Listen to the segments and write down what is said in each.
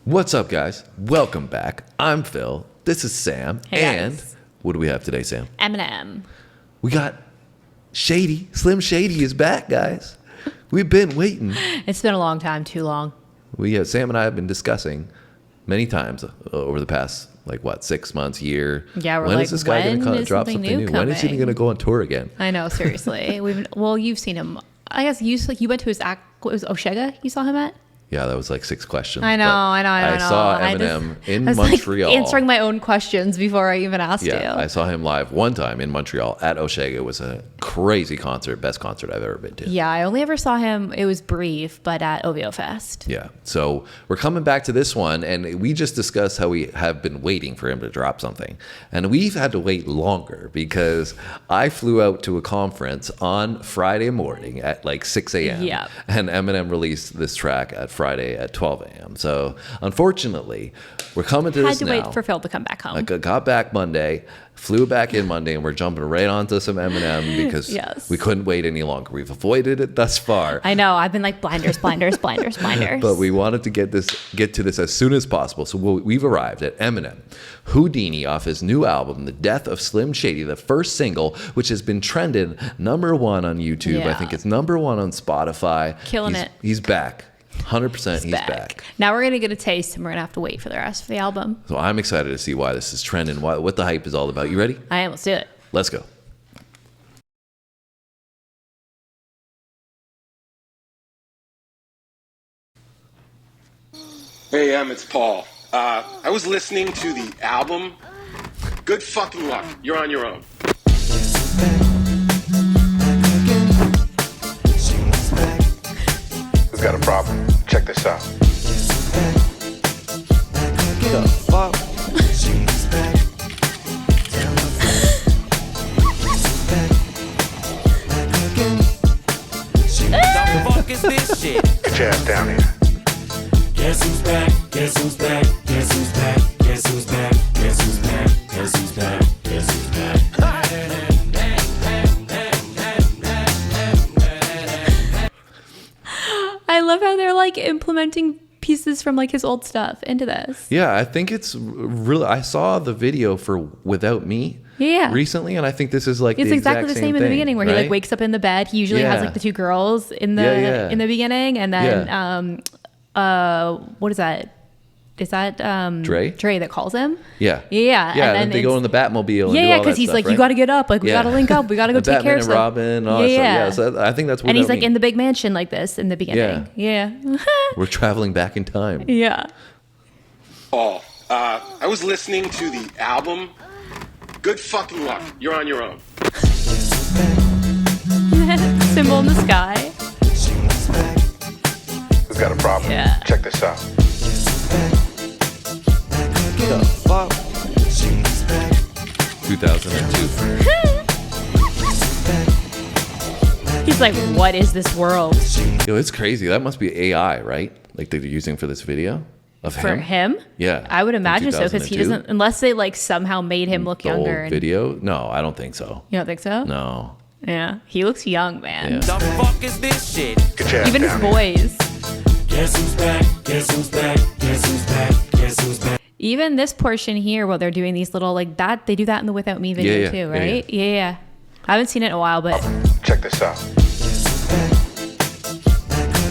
What's up, guys? Welcome back. I'm Phil. This is Sam. Hey, and guys. what do we have today, Sam? Eminem. We got Shady. Slim Shady is back, guys. We've been waiting. It's been a long time, too long. Sam and I have been discussing many times over the past, 6 months, year. Yeah, we're when like, is this guy going to drop something something new? When is he coming? going to go on tour again? I know, seriously. You've seen him. I guess you went to his act. What was Oshega? You saw him at? Yeah, that was 6 questions. I know. I saw Eminem in Montreal. Answering my own questions before I even asked you. Yeah, I saw him live one time in Montreal at Oshega. It was a crazy concert, best concert I've ever been to. Yeah, I only ever saw him, it was brief, but at OVO Fest. Yeah, so we're coming back to this one, and we just discussed how we have been waiting for him to drop something. And we've had to wait longer because I flew out to a conference on Friday morning at 6 a.m. Yeah. And Eminem released this track at Friday at 12 a.m. So unfortunately, we're coming to this now. Had to wait for Phil to come back home. I got back Monday, flew back in Monday, and we're jumping right onto some Eminem because Yes. we couldn't wait any longer. We've avoided it thus far. I know. I've been blinders. But we wanted to get to this as soon as possible. So we've arrived at Eminem, Houdini, off his new album, The Death of Slim Shady, the first single, which has been trended #1 on YouTube. Yeah. I think it's #1 on Spotify. Killing it. He's back. 100% he's back. Now we're going to get a taste, and we're going to have to wait for the rest of the album. So I'm excited to see why this is trending, what the hype is all about. You ready? I am. Let's do it. Let's go. Hey, it's Paul. I was listening to the album. Good fucking luck. You're on your own. Who's got a problem? Check this out. The fuck? The fuck is this shit? Get your ass down here. Guess who's back? Guess who's back? Guess who's back? Guess who's back? Guess who's back? Guess who's back? Guess who's back? I love how they're implementing pieces from his old stuff into this. Yeah, I think it's really. I saw the video for "Without Me" recently, and I think this is It's the exactly the same in the beginning, where right? he wakes up in the bed. He usually has the two girls in the in the beginning, and then what is that? Is that Dre? Dre that calls him? Yeah, yeah. And then they go in the Batmobile. Yeah, because he's stuff, you got to get up. We got to link up. We got to go take care of stuff. Batman and Robin. And all that stuff. So I think that's what. And he's in the big mansion like this in the beginning. Yeah. We're traveling back in time. Yeah. Paul, I was listening to the album. Good fucking luck. You're on your own. Symbol in the sky. Who's got a problem? Yeah. Check this out. The fuck? 2002. He's like, what is this world? Yo, it's crazy. That must be AI, right? They're using for this video of For him? Yeah. I would imagine so, because he 2002? doesn't, unless they somehow made him look The younger. old video? No, I don't think so. You don't think so? No. Yeah. He looks young, man. Yeah. The fuck is this shit? Get your ass Even his down here. voice. Guess who's back? Guess who's back? Guess who's back? Guess who's back? Even this portion here, while they're doing these little that, they do that in the Without Me video Yeah, too, yeah, right? Yeah. I haven't seen it in a while, but Check this out.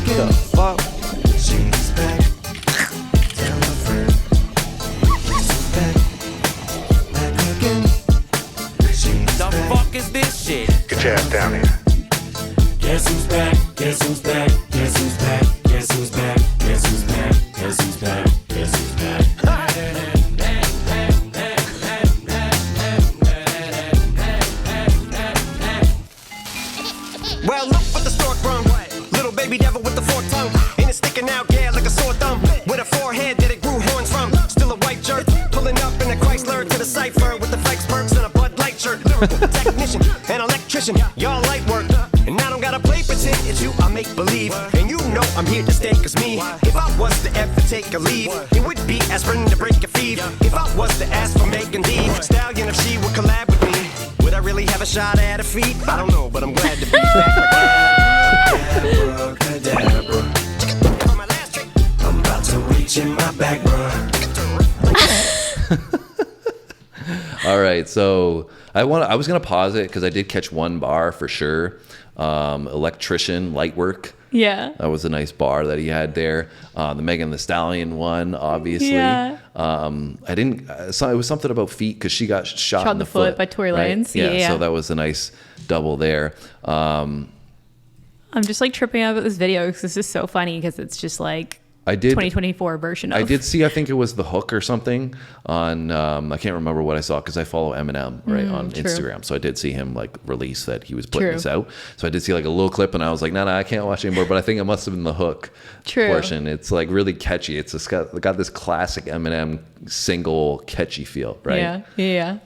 The fuck? The fuck is this shit? Get your ass down here. Guess who's back? Guess who's back? Guess who's back? Guess who's back? Guess who's back? Guess who's back? Guess who's back? Well, look what the stork brung. Little baby devil with the forked tongue. And it's sticking out, yeah, like a sore thumb. With a forehead that it grew horns from. Still a white jerk. Pulling up in a Chrysler to the cipher with the flex perks and a Bud Light shirt. Lyrical technician, an electrician, y'all light work. And I don't gotta play pretend, it's you I make believe. And you know I'm here to stay, cause me, if I was to ever take a leave, it would be aspirin to break a fever. If I was to ask for Megan D Stallion, if she would collab with me, would I really have a shot at her feet? I don't know, but I'm glad to be back. Abracadabra. For my last trick, I'm about to reach reaching my back, bro. All right, so I was gonna pause it because I did catch one bar for sure. Electrician, light work. Yeah. That was a nice bar that he had there. The Megan Thee Stallion one, obviously. Yeah. I didn't. It was something about feet because she got shot in the foot by Tory right? Lanez. Yeah, Yeah. So that was a nice double there. I'm just like tripping out about this video because this is so funny because it's just like 2024 version of. I did see, I think it was The Hook or something on, I can't remember what I saw because I follow Eminem on true. Instagram. So I did see him like release that he was putting this out. So I did see like a little clip and I was like, no, I can't watch anymore. But I think it must have been The Hook portion. It's like really catchy. It's just got this classic Eminem single catchy feel, right? Yeah.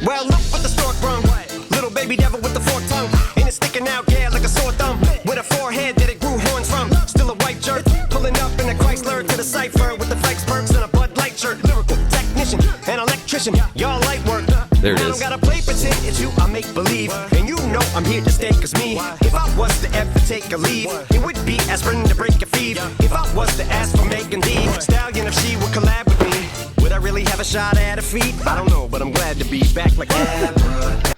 Well, look what the stork brung. Little baby devil with the forked tongue. And it's sticking out, yeah, like a sore thumb. With a forehead that it grew horns from. Still a white jerk. Pulling up in a Chrysler to the cipher. With the flex perks and a Bud Light shirt. Lyrical, technician, and electrician. Y'all light work. There it I is. don't gotta play pretend, it's you I make believe. And you know I'm here to stay, cause me, if I was to ever take a leave, it would be aspirin to break a fever. If I was to ask for Megan Thee Stallion, if she would collab with me, would I really have a shot at her feet? I don't know, but I'm glad to be back like that.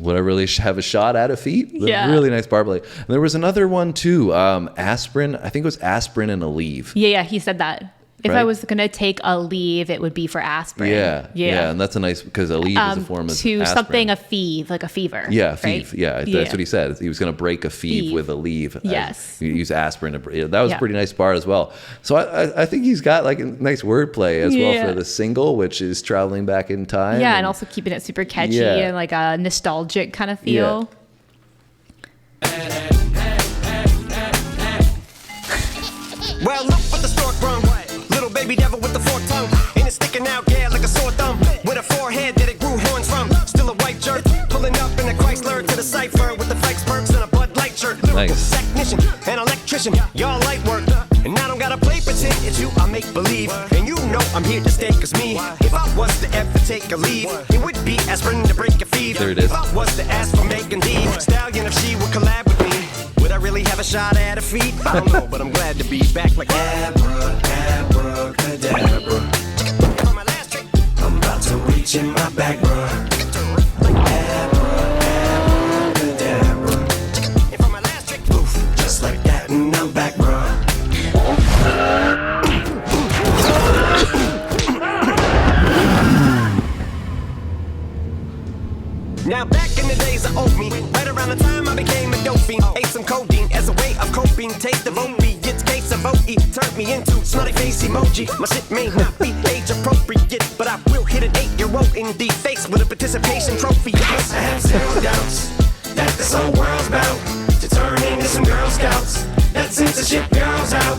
Would I really have a shot at a feet? Yeah. Really nice bar play. And there was another one too. Aspirin. I think it was aspirin and a leave. Yeah, he said that. If Right? I was going to take a leave, it would be for aspirin. Yeah. And that's a nice, because a leave is a form of to aspirin. something a fever, like a fever. Yeah, right? feeve. Yeah, that's what he said. He was going to break a feeve with a leave. Yes. You use aspirin. That was a pretty nice bar as well. So I think he's got like a nice wordplay as well for the single, which is traveling back in time. Yeah, and also keeping it super catchy and like a nostalgic kind of feel. Well, look what the stork brung. Little baby devil with the forked tongue. And it's sticking out, yeah, like a sore thumb. With a forehead that it grew horns from. Still a white jerk. Pulling up in a Chrysler to the cipher. With the flex perks and a Bud Light shirt. Lyrical, technician, and electrician. Y'all light work. And I don't gotta play pretend, it's you I make believe. And you know I'm here to stay, cause me, if I was to ever take a leave, it would be aspirin to break a fever. There it is. If I was to ask for Megan Thee Stallion, if she would collab with me, would I really have a shot at her feet? I don't know, but I'm glad to be back like Abracadabra. For my last trick, I'm about to reach in my back, bro. Abracadabra. and for my last trick, Poof, just like that, and I'm back, bro. now back in the days of old me, right around the time I became a dope fiend, ate some codeine as a way of coping. Taste of opiates, case of OE, turned me into smiley face emoji. My shit may not be age appropriate, but I will hit an 8-year-old in the face with a participation trophy. Yes, I have zero doubts that this whole world's bout to turn into some Girl Scouts. That censorship girls out.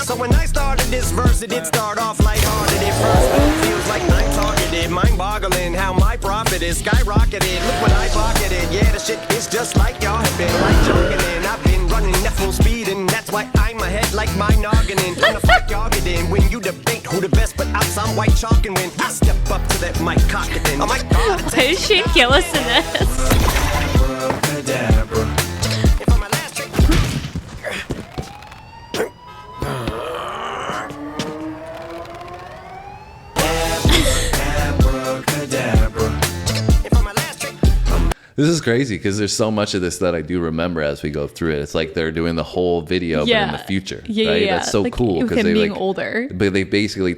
So when I started this verse, it did start off lighthearted at first, but it feels like I'm targeted. Mind-boggling how my profit is skyrocketed. Look what I pocketed. Yeah, the shit is just like y'all have been like joking in. I've been running at full speed, and that's why I'm ahead like my noggin. I'm the fuck y'all get in when you debate who the best, but I'm some white chalk, and when I step up to that mic, cock it in. Oh my God, it's Why is Shane Gillis in this? Abracadabra. and for my last trick. Abracadabra. And for my last trick. This is crazy because there's so much of this that I do remember as we go through it. It's like they're doing the whole video, but in the future. Right? That's so like, cool with because him they being older. But they basically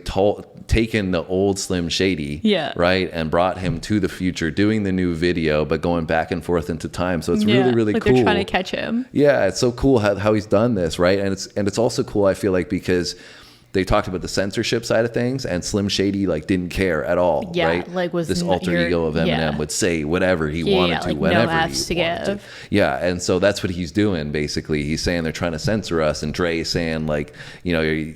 taken the old Slim Shady, right, and brought him to the future, doing the new video, but going back and forth into time. So it's really like cool. They're trying to catch him. Yeah, it's so cool how he's done this, right? And it's also cool, I feel like, because they talked about the censorship side of things, and Slim Shady like didn't care at all, right? Like was this alter ego of Eminem would say whatever he wanted to, like whenever no he Fs to wanted give. to. Yeah, and so that's what he's doing basically. He's saying they're trying to censor us, and Dre saying like, you're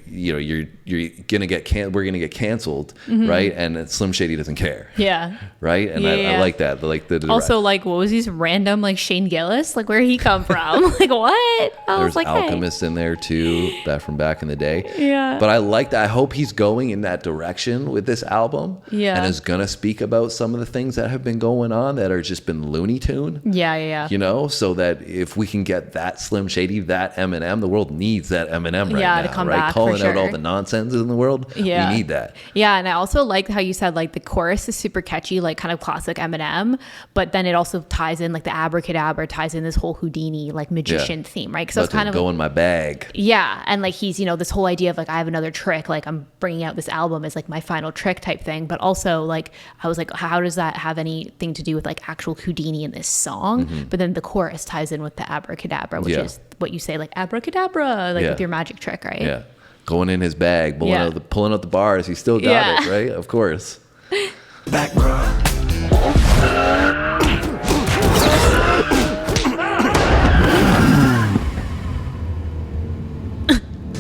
gonna get we're gonna get canceled, right? And Slim Shady doesn't care. Yeah. Right, and I like that. Like the also, like, what was these random like Shane Gillis? Like, where did he come from? Like, what? I There's was like, Alchemist in there too, that from back in the day. Yeah. But But I like that. I hope he's going in that direction with this album. Yeah. And is going to speak about some of the things that have been going on that are just been Looney Tune. Yeah. You know, so that if we can get that Slim Shady, that Eminem, the world needs that Eminem right now. To come right? back, Calling for sure. out all the nonsense in the world. Yeah. We need that. Yeah. And I also like how you said, like, the chorus is super catchy, like kind of classic Eminem, but then it also ties in, like, the abracadabra ties in this whole Houdini, like, magician theme, right? Because it's kind of go in my bag. Yeah. And like he's, you know, this whole idea of like, I have another trick, like I'm bringing out this album as like my final trick type thing. But also like, I was like, how does that have anything to do with like actual Houdini in this song? But then the chorus ties in with the abracadabra, which is what you say, like abracadabra, like with your magic trick, right? Yeah. Going in his bag, pulling out the bars. He still got it, right? Of course. Back, bro.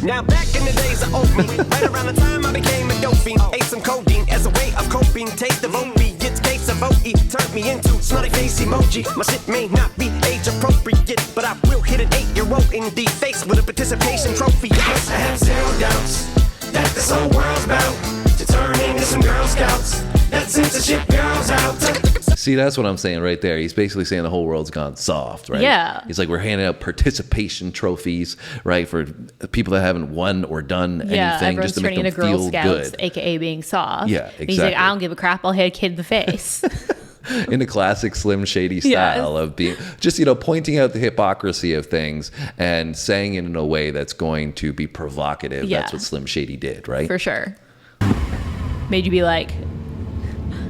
Now back in the days of oatmeal, right around the time I became a dope fiend, ate some codeine as a way of coping. Taste of opiates, case of OE, turned me into smiley face emoji. My shit may not be age appropriate, but I will hit an 8-year-old in the face with a participation trophy. Yes, I have zero doubts that this whole world's about to turn into some Girl Scouts. That censorship girls out. See, that's what I'm saying right there. He's basically saying the whole world's gone soft, right? Yeah. He's like, we're handing out participation trophies, right, for people that haven't won or done anything, just to make them into Girl feel Scouts, good. aka being soft. Yeah, exactly. And he's like, I don't give a crap. I'll hit a kid in the face. In the classic Slim Shady style of being just, you know, pointing out the hypocrisy of things and saying it in a way that's going to be provocative. Yeah. That's what Slim Shady did, right? For sure. Made you be like,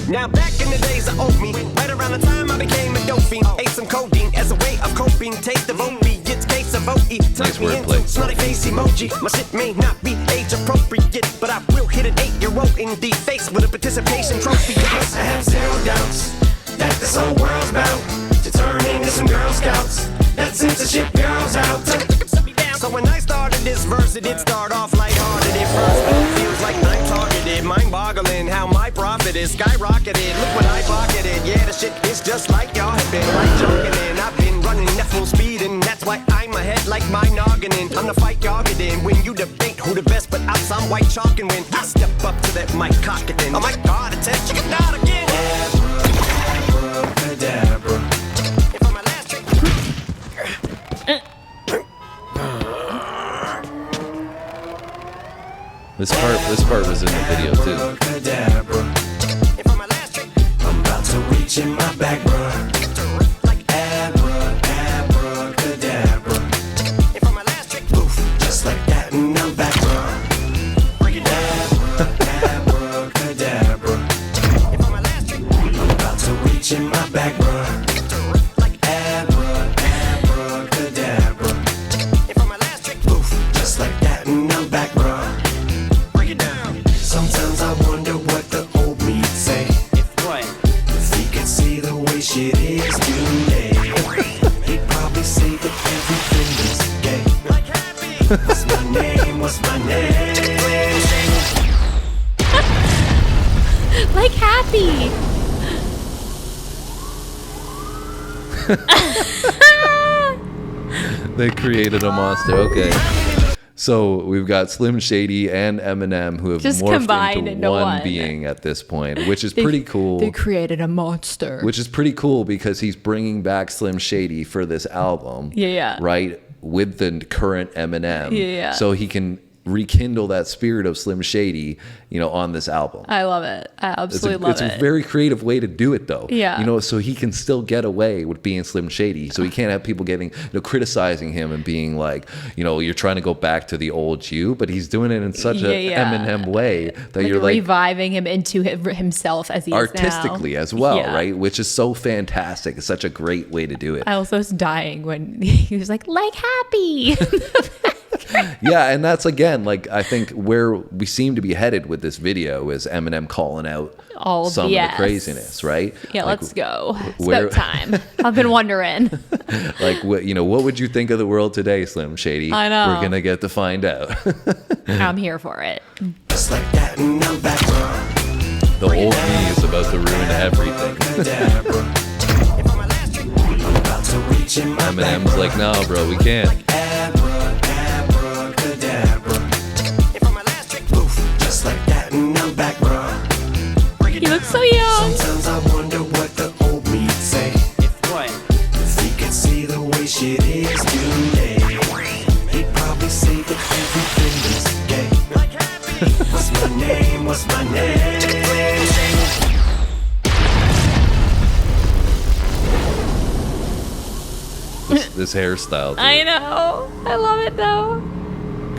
Now back in the days of oatmeal, right around the time I became a dope fiend, ate some codeine as a way of coping. Taste of opiates, case of OE, turned me wordplay. into smiley face emoji. My shit may not be age appropriate, but I will hit an 8-year-old in the face with a participation trophy. Yes, I have zero doubts that this whole world's about to turn into some Girl Scouts. That censorship girls out. So when I started this verse, it did start off lighthearted at first, but it feels like I'm targeted. Mind-boggling how my profit is skyrocketed. Look what I pocketed. Yeah, the shit is just like y'all have been like jogging in. I've been running at full speed, and that's why I'm ahead like my noggin in. I'm the fight y'all get in when you debate who the best, but out some white chalk, and when I step up to that mic, cock it in. Oh my God, it's that chicken out again. Abracadabra. If I'm my last trick. This part was in the video too. Abracadabra. If I'm my last trick. I'm about to reach in my back, bruh. Abracadabra. If I'm my last trick. Poof, just like that, and I'm back, bruh. Break it down. Abracadabra. If I'm my last trick. I'm about to reach in my back, bruh. Abracadabra. If I'm my last trick. Poof, just like that, and I'm back, bruh. Break it down. Sometimes I wonder what the old me'd say If what? if he could see the way shit is today. He'd probably say that everything is gay. Like happy. What's my name? What's my name? like happy. They created a monster. Okay. So we've got Slim Shady and Eminem who have Just morphed combined into one. one being at this point, which is pretty cool. They created a monster. Which is pretty cool because he's bringing back Slim Shady for this album. Yeah. Right? With the current Eminem. Yeah. So he can rekindle that spirit of Slim Shady, you know, on this album. I love it. I absolutely love It's it. a very creative way to do it, though. Yeah. You know, so he can still get away with being Slim Shady. So he can't have people getting, you know, criticizing him and being like, you know, you're trying to go back to the old you, but he's doing it in such a Eminem way that you're like reviving him into himself as he is artistically now. as well, Yeah. right? Which is so fantastic. It's such a great way to do it. I also was dying when he was like happy. Yeah, and that's again, like I think where we seem to be headed with this video is Eminem calling out All some BS. of the craziness, right? Yeah, Like, let's go. It's where- about time. I've been wondering. Like, what, you know, what would you think of the world today, Slim Shady? I know. We're gonna get to find out. I'm here for it. Just like that, and I'm back, bruh. The old me is about to ruin everything. Abracadabra. If I'm my last trick. I'm about to reach in my back, Eminem's like, no, bro, we can't. Abracadabra. If I'm my last trick. this hairstyle. Dude. I know. I love it though.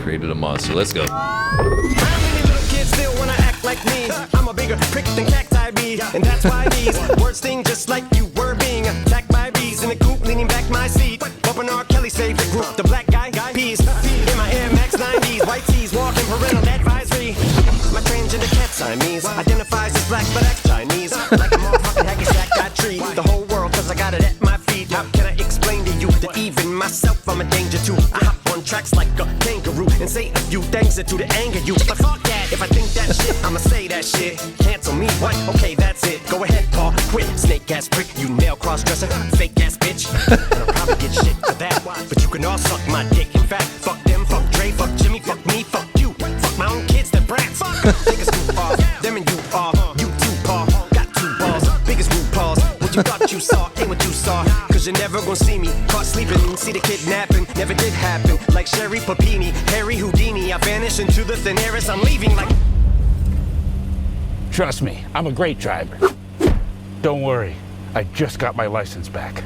Created a monster. Let's go. How many little kids still wanna act like me? I'm a bigger prick than cacti bee, and that's why these words sting just like you were being attacked by bees in the coop, leaning back my seat, bumping R. Kelly's favorite group, the Black Guy Peas. In my Air Max 90s, white tees, walking parental advisory. My transgender cat Siamese identifies as black but acts Chinese, like a motherfucking hacky sack. I treat the whole world 'cause I got it at my feet. How can I explain to you that even myself I'm a danger to? I hop on tracks like a kangaroo and say a few things that to the anger you. But fuck that, if I think that shit, I'ma say that shit. Cancel me, what? Okay, that's it. Go ahead, Paul, quit. Snake ass prick, you male cross-dresser, fake ass bitch. And I'll probably get shit for that. But you can all suck my dick. In fact, fuck them, fuck Dre, fuck Jimmy, fuck me, fuck you. Fuck my own kids, they're brats. Take a scoop off, them and you are. You too, Paul, got 2 balls. Biggest root paws. What you thought you saw ain't what you saw. 'Cause you're never gonna see me caught sleeping. See the kidnapping, never did happen. Like Sherry Papini, Harry Houdini. I vanish into the thin air as I'm leaving like. Trust me, I'm a great driver. Don't worry, I just got my license back.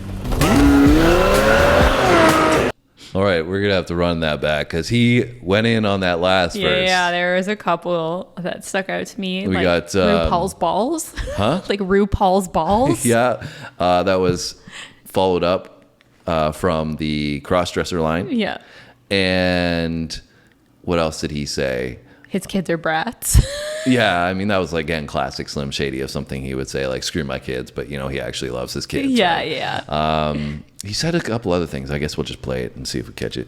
All right, we're gonna have to run that back because he went in on that last verse. Yeah, there was a couple that stuck out to me. We like got, RuPaul's balls. Huh? Like RuPaul's balls. Yeah, that was followed up from the cross-dresser line. Yeah. And what else did he say? His kids are brats. Yeah, I mean, that was, like, again, classic Slim Shady of something he would say, like, screw my kids, but, you know, he actually loves his kids. Yeah, right? yeah. He said a couple other things. I guess we'll just play it and see if we catch it.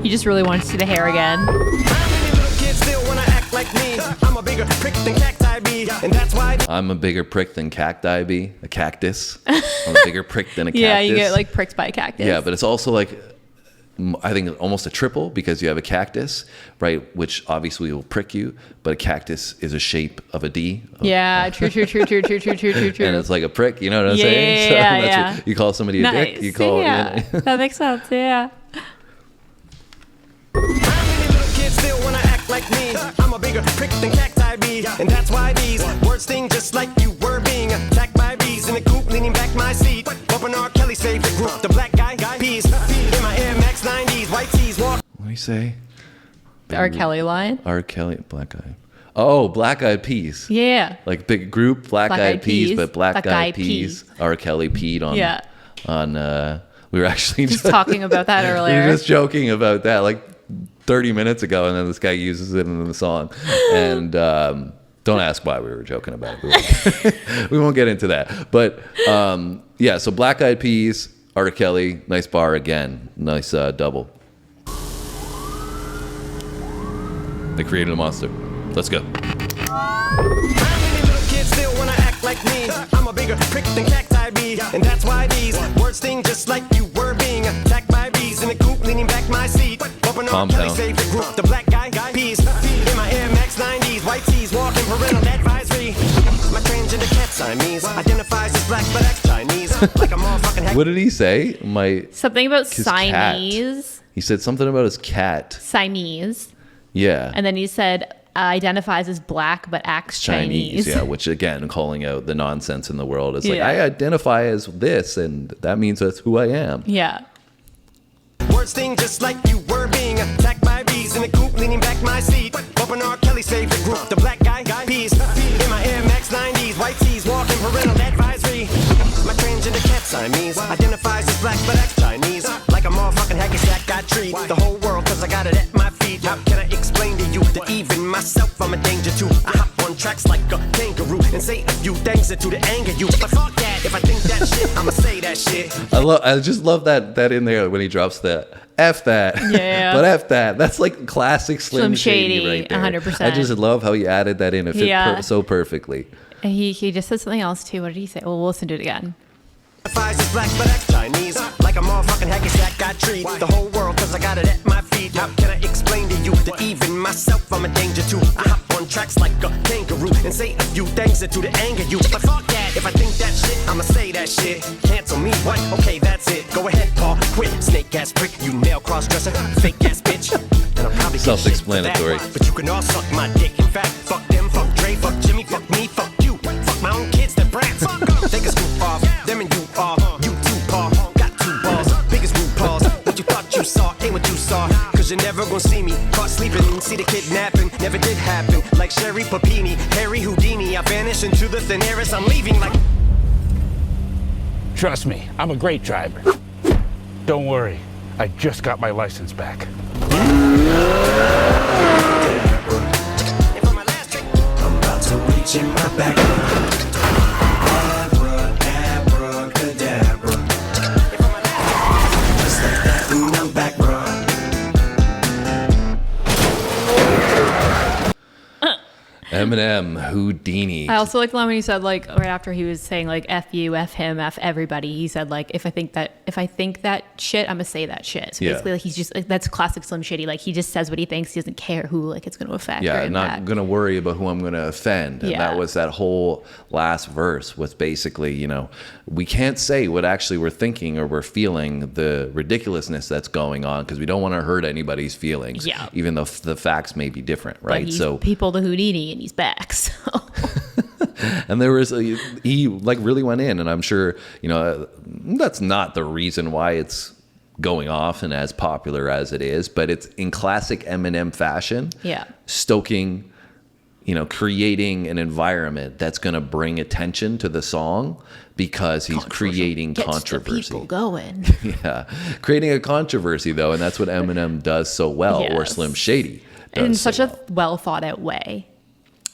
You just really want to see the hair again. How many little kids still wanna act like me? I'm a bigger prick than cacti bee, and that's why. I'm a bigger prick than cacti bee, a cactus. I'm a bigger prick than a cactus. Yeah, you get like pricked by a cactus. Yeah, but it's also like, I think almost a triple because you have a cactus, right, which obviously will prick you, but a cactus is a shape of a D. Yeah, true. And it's like a prick, you know what I'm saying? Yeah, that's yeah. What, you call somebody a Nice. dick, you call yeah. That makes sense, yeah. How many little kids still wanna act like me? I'm a bigger prick than cacti bee, and that's why these words sting just like you were being attacked by bees in the coop, leaning back my seat, bumping R. Kelly's favorite group, the Black Guy Peas. In my Air Max 90s, white tees, walk. What do you say? The R. Kelly line. R. Kelly, Black Eye. Oh, Black Eyed Peas. Yeah. Like big group, Black Eyed Peas, but Black Eyed Peas. R. Kelly peed on. Yeah. We were actually Just talking about that we earlier. were just joking about that like 30 minutes ago, and then this guy uses it in the song. And don't ask why we were joking about it. We won't get into that. But yeah, so Black Eyed Peas, R. Kelly, nice bar again. Nice double. They created a monster. Let's go. How many little kids still wanna act like me? I'm a bigger prick than cacti bee, and that's why these words sting just like you were being attacked by bees in the coop, leaning back my seat, bumping on Kelly's favorite group, the Black Guy Peas. In my Air Max 90s, white tees, walking parental advisory. My transgender cat Siamese identifies as black but acts Chinese, like a motherfucking hack. What did he say? Something about his Siamese. Cat. He said something about his cat. Siamese. Yeah. And then he said identifies as black but acts Chinese. Yeah, which again, calling out the nonsense in the world. It's like, Yeah. I identify as this, and that means that's who I am. Yeah. Words sting just like you were being attacked by bees in the coop, leaning back my seat, bumping R. Kelly's favorite group, the Black Guy Peas. In my Air Max 90s, white tees, walking parental advisory. My transgender cat Siamese identifies as black but acts Chinese, like a motherfucking hacky sack. I treat the whole world 'cause I got it at my feet. How can I explain to you that even myself I'm a danger to? I hop on tracks like a kangaroo and say a few things that to the anger you. But fuck that, if I think that shit, I'ma say that shit. I just love that in there when he drops the F that. Yeah. But F that. That's like classic Slim Shady right there. 100%. I just love how he added that in. It fit so perfectly. And he just said something else too. What did he say? Well, we'll listen to it again. Identifies as black but acts Chinese, like a motherfucking hacky sack. I treat the whole world 'cause I got it at my feet. How can I explain to you that even myself I'm a danger to? I hop on tracks like a kangaroo and say a few things that to the anger you. But fuck that, if I think that shit, I'ma say that shit. Cancel me, what? Okay, that's it. Go ahead, Paul, quit. Snake ass prick, you male cross-dresser, fake ass bitch. And I'll probably get shit for Self-explanatory. that, but you can all suck my dick. In fact, fuck them, fuck Dre, fuck Jimmy, fuck me, fuck you. Fuck my own kids, they're brats. Take a scoop off. you're never gonna see me caught sleeping. See the kidnapping, never did happen. Like Sherry Papini, Harry Houdini, I vanish into the thin air as I'm leaving like... Trust me, I'm a great driver. Don't worry, I just got my license back. I'm about to reach in my back. Abracadabra. Just like that, and I'm back, bro. Eminem, Houdini. I also like the line when he said, like, right after he was saying, like, F you, F him, F everybody, he said, like, if I think that shit, I'm gonna say that shit. So Yeah. basically, like, he's just, like, that's classic Slim Shady. Like, he just says what he thinks. He doesn't care who, like, it's gonna affect. Yeah, or not impact. going to worry about who I'm going to offend. And Yeah. that was that whole last verse was basically, you know, we can't say what actually we're thinking or we're feeling, the ridiculousness that's going on, because we don't want to hurt anybody's feelings, Yeah. even though the facts may be different, But right? he's So people to Houdini and he's back. So. and there was he like really went in, and I'm sure, you know, that's not the reason why it's going off and as popular as it is, but it's in classic Eminem fashion. Yeah. Stoking, you know, creating an environment that's going to bring attention to the song because he's creating Gets controversy. the people going. Yeah, creating a controversy though, and that's what Eminem does so well, or Yes. Slim Shady does In so such well. a well thought out way.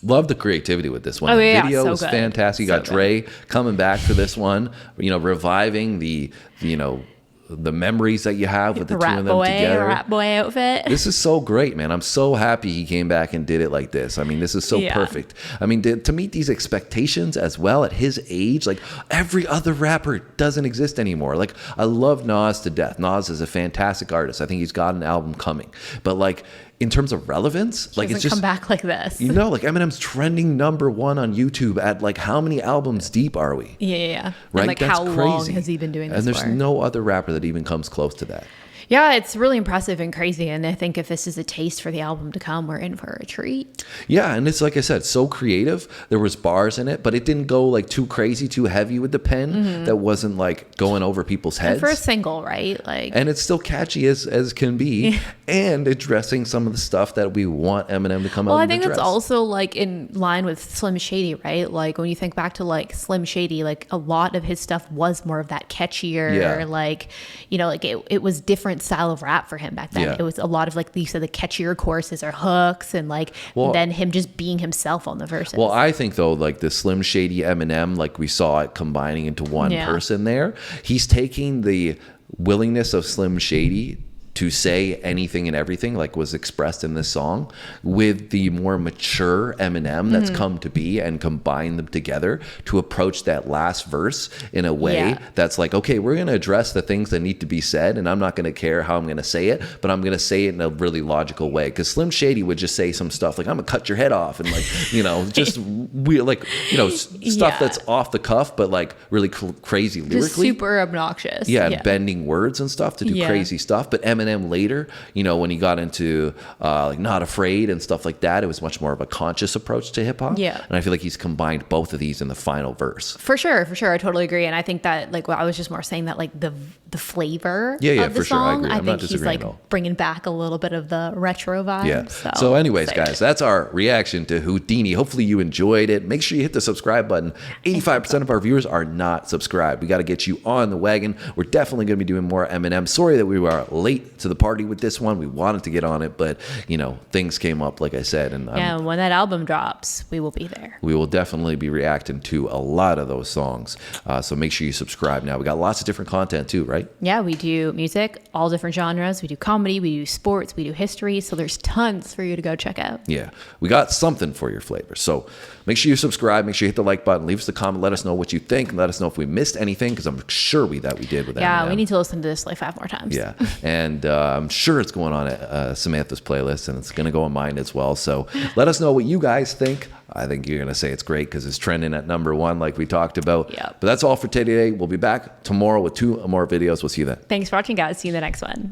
Love the creativity with this one. Oh, The yeah, video so was good. fantastic. You So got good. Dre coming back for this one, you know, reviving the, you know, the memories that you have with the two Rat of them together. rat boy outfit. This is so great, man. I'm so happy he came back and did it like this. I mean, this is so Yeah. perfect. I mean, to meet these expectations as well at his age, like every other rapper doesn't exist anymore. Like, I love Nas to death. Nas is a fantastic artist. I think he's got an album coming. But like, in terms of relevance, like Doesn't it's just come back like this. you know, like Eminem's trending #1 on YouTube at like how many albums deep are we? Yeah. Right? And like That's how long crazy. has he been doing this And there's for? no other rapper that even comes close to that. Yeah, it's really impressive and crazy. And I think if this is a taste for the album to come, we're in for a treat. Yeah, and it's like I said, so creative. There was bars in it, but it didn't go like too crazy, too heavy with the pen. That wasn't like going over people's heads. And for a single, right? Like, And it's still catchy as can be, and addressing some of the stuff that we want Eminem to come out well, I and think address. it's also like in line with Slim Shady, right? Like when you think back to like Slim Shady, like a lot of his stuff was more of that catchier, Yeah. like, you know, like it was different style of rap for him back then. Yeah. It was a lot of like you said, the catchier choruses or hooks, and like Well- then him just being himself on the verses. Well, I think though, like the Slim Shady Eminem, like we saw it combining into one Yeah. person there. He's taking the willingness of Slim Shady to say anything and everything, like was expressed in this song, with the more mature Eminem that's Mm-hmm. come to be, and combine them together to approach that last verse in a way Yeah. that's like, okay, we're going to address the things that need to be said, and I'm not going to care how I'm going to say it, but I'm going to say it in a really logical way. Because Slim Shady would just say some stuff like, I'm going to cut your head off, and like, you know, just weird, like, you know, stuff Yeah. that's off the cuff, but like really crazy lyrically. just super obnoxious. Yeah, and bending words and stuff to do Yeah. crazy stuff. But Eminem later, you know, when he got into like Not Afraid and stuff like that, it was much more of a conscious approach to hip hop. Yeah. And I feel like he's combined both of these in the final verse. For sure. I totally agree. And I think that, like, well, I was just more saying that, like, the flavor Yeah, of the for sure. I song, agree. I I'm not think he's, disagreeing like, at all. bringing back a little bit of the retro vibe. Yeah. So anyways, excited. guys, that's our reaction to Houdini. Hopefully you enjoyed it. Make sure you hit the subscribe button. 85% of our viewers are not subscribed. We got to get you on the wagon. We're definitely going to be doing more Eminem. Sorry that we were late to the party with this one. We wanted to get on it, but, you know, things came up, like I said. And Yeah, when that album drops, we will be there. we will definitely be reacting to a lot of those songs. So make sure you subscribe now. We got lots of different content too, right? Yeah, we do music, all different genres. We do comedy, we do sports, we do history. So there's tons for you to go check out. Yeah, we got something for your flavor. So make sure you subscribe. Make sure you hit the like button. Leave us a comment. Let us know what you think. And let us know if we missed anything, because I'm sure we did with Yeah, Eminem. we need to listen to this like 5 more times. Yeah, and I'm sure it's going on at Samantha's playlist, and it's going to go on mine as well. So let us know what you guys think. I think you're going to say it's great because it's trending at #1 like we talked about. Yep. But that's all for today. We'll be back tomorrow with 2 more videos. We'll see you then. Thanks for watching, guys. See you in the next one.